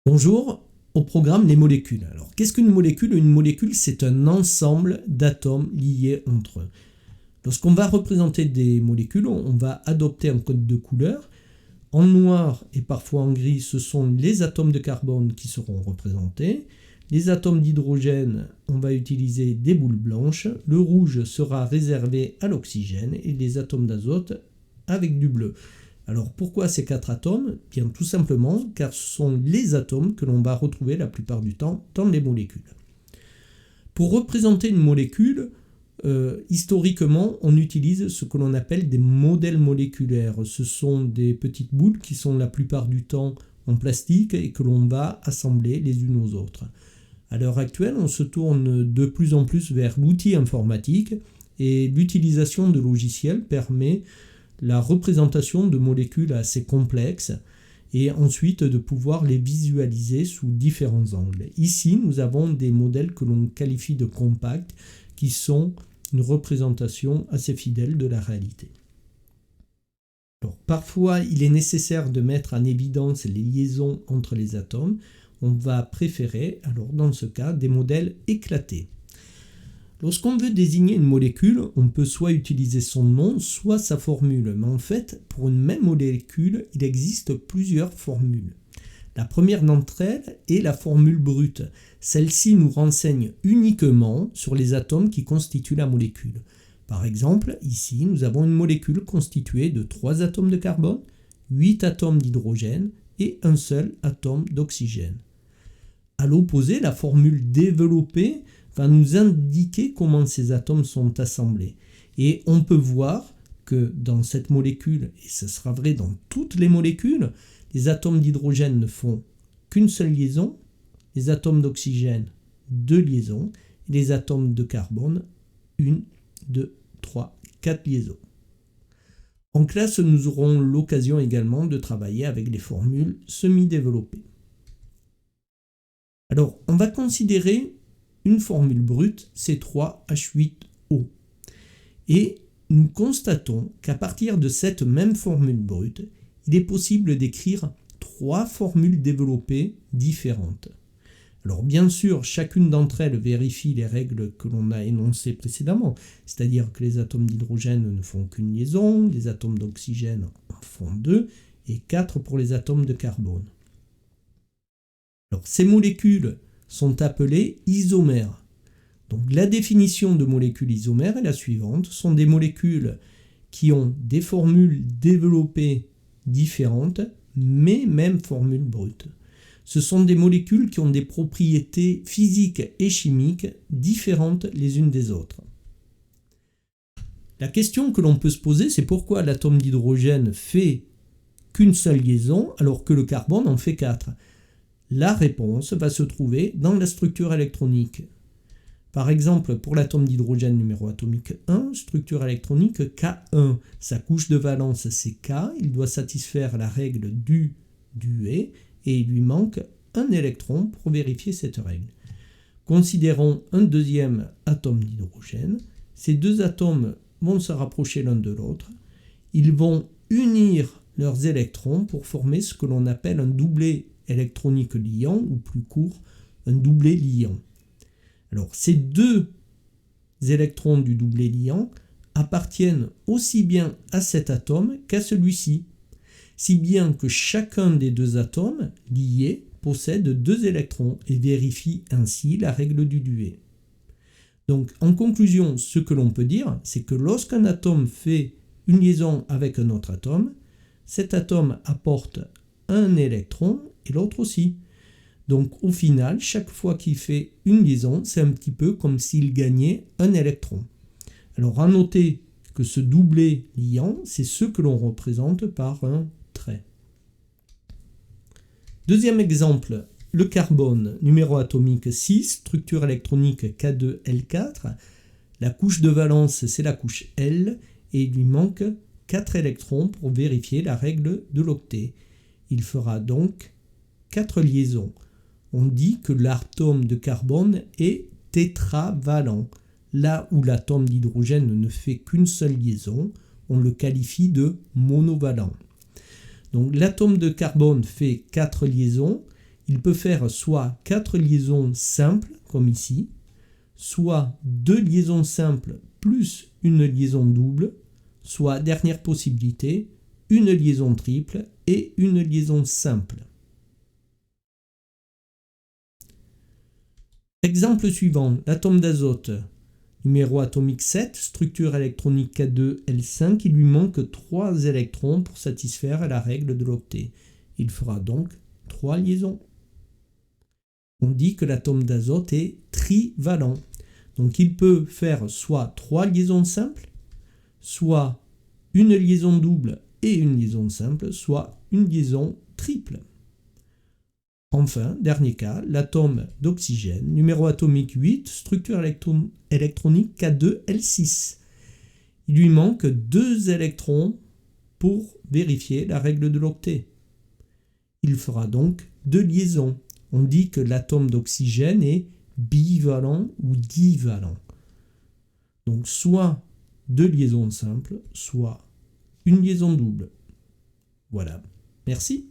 Bonjour, au programme les molécules. Alors, qu'est-ce qu'une molécule? Une molécule, c'est un ensemble d'atomes liés entre eux. Lorsqu'on va représenter des molécules, on va adopter un code de couleur. En noir et parfois en gris, ce sont les atomes de carbone qui seront représentés. Les atomes d'hydrogène, on va utiliser des boules blanches. Le rouge sera réservé à l'oxygène et les atomes d'azote avec du bleu. Alors pourquoi ces 4 atomes? Bien tout simplement car ce sont les atomes que l'on va retrouver la plupart du temps dans les molécules. Pour représenter une molécule, historiquement, on utilise ce que l'on appelle des modèles moléculaires. Ce sont des petites boules qui sont la plupart du temps en plastique et que l'on va assembler les unes aux autres. À l'heure actuelle, on se tourne de plus en plus vers l'outil informatique et l'utilisation de logiciels permet la représentation de molécules assez complexes et ensuite de pouvoir les visualiser sous différents angles. Ici, nous avons des modèles que l'on qualifie de compacts qui sont une représentation assez fidèle de la réalité. Alors, parfois, il est nécessaire de mettre en évidence les liaisons entre les atomes. On va préférer, alors dans ce cas, des modèles éclatés. Lorsqu'on veut désigner une molécule, on peut soit utiliser son nom, soit sa formule. Mais en fait, pour une même molécule, il existe plusieurs formules. La première d'entre elles est la formule brute. Celle-ci nous renseigne uniquement sur les atomes qui constituent la molécule. Par exemple, ici, nous avons une molécule constituée de 3 atomes de carbone, 8 atomes d'hydrogène et un seul atome d'oxygène. À l'opposé, la formule développée va nous indiquer comment ces atomes sont assemblés. Et on peut voir que dans cette molécule, et ce sera vrai dans toutes les molécules, les atomes d'hydrogène ne font qu'une seule liaison, les atomes d'oxygène, 2 liaisons, et les atomes de carbone, 1, 2, 3, 4 liaisons. En classe, nous aurons l'occasion également de travailler avec les formules semi-développées. Alors, on va considérer une formule brute, C3H8O. Et nous constatons qu'à partir de cette même formule brute, il est possible d'écrire 3 formules développées différentes. Alors bien sûr, chacune d'entre elles vérifie les règles que l'on a énoncées précédemment, c'est-à-dire que les atomes d'hydrogène ne font qu'une liaison, les atomes d'oxygène en font 2, et 4 pour les atomes de carbone. Alors ces molécules sont appelées isomères. Donc la définition de molécules isomères est la suivante. Ce sont des molécules qui ont des formules développées différentes, mais même formule brute. Ce sont des molécules qui ont des propriétés physiques et chimiques différentes les unes des autres. La question que l'on peut se poser, c'est pourquoi l'atome d'hydrogène fait qu'une seule liaison alors que le carbone en fait 4. La réponse va se trouver dans la structure électronique. Par exemple, pour l'atome d'hydrogène numéro atomique 1, structure électronique K1. Sa couche de valence c'est K, il doit satisfaire la règle du et il lui manque un électron pour vérifier cette règle. Considérons un deuxième atome d'hydrogène. Ces 2 atomes vont se rapprocher l'un de l'autre. Ils vont unir leurs électrons pour former ce que l'on appelle un doublet électronique liant, ou plus court, un doublet liant. Alors, ces 2 électrons du doublet liant appartiennent aussi bien à cet atome qu'à celui-ci, si bien que chacun des 2 atomes liés possède 2 électrons et vérifie ainsi la règle du duet. Donc, en conclusion, ce que l'on peut dire, c'est que lorsqu'un atome fait une liaison avec un autre atome, cet atome apporte un électron et l'autre aussi. Donc au final, chaque fois qu'il fait une liaison, c'est un petit peu comme s'il gagnait un électron. Alors à noter que ce doublet liant, c'est ce que l'on représente par un trait. Deuxième exemple, le carbone, numéro atomique 6, structure électronique K2L4. La couche de valence, c'est la couche L, et il lui manque 4 électrons pour vérifier la règle de l'octet. Il fera donc 4 liaisons. On dit que l'atome de carbone est tétravalent. Là où l'atome d'hydrogène ne fait qu'une seule liaison, on le qualifie de monovalent. Donc l'atome de carbone fait 4 liaisons. il peut faire soit 4 liaisons simples, comme ici, soit 2 liaisons simples plus une liaison double, soit, dernière possibilité, une liaison triple et une liaison simple. Exemple suivant, l'atome d'azote. Numéro atomique 7, structure électronique K2L5, il lui manque 3 électrons pour satisfaire la règle de l'octet. Il fera donc 3 liaisons. On dit que l'atome d'azote est trivalent. Donc il peut faire soit 3 liaisons simples, soit une liaison double et une liaison simple, soit une liaison triple. Enfin, dernier cas, l'atome d'oxygène, numéro atomique 8, structure électronique K2L6. Il lui manque 2 électrons pour vérifier la règle de l'octet. Il fera donc 2 liaisons. On dit que l'atome d'oxygène est bivalent ou divalent. Donc soit 2 liaisons simples, soit une liaison double. Voilà. Merci.